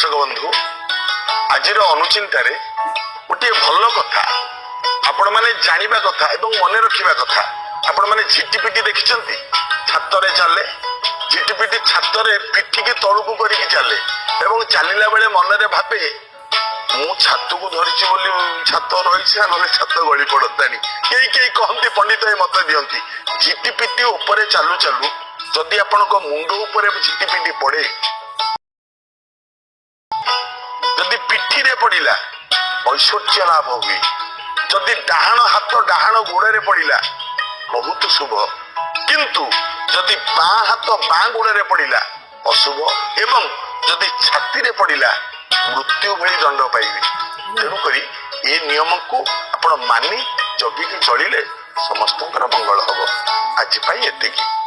दर्शक बंधु आज अनुचिंतार गोटे भल कथा आपण मैंने जानिबा कथा एवं मन रखिबा कथा आपण मैंने झिटिपिटी देखिछंती छातरे चले झिटिपिटी छातरे पिठी तलू करिक चले एवं चलला बेले मनरे भाबे मु छात को धरिची बोली छात रही ना छात गली पड़तानी कई कहती पंडित मत दियंती झिटिपिटी ऊपर चालू चालू जदि आपण मुंड ऊपर झिटिपिटी पड़े जदि पिठी रे पड़िला ऐश्वर्य लाभ हुए जदि डाहाण हाथ डाहाण गोड़े पड़िला बहुत शुभ किंतु जदि बाँ हाथ बाँ गोड़े पड़िला अशुभ एवं जदि छाती रे पड़िला मृत्यु भली दंड पाइबे तेणुक ये नियम को आपण मानि जगिकी चलिले समस्त मंगल हम आज एतिकी।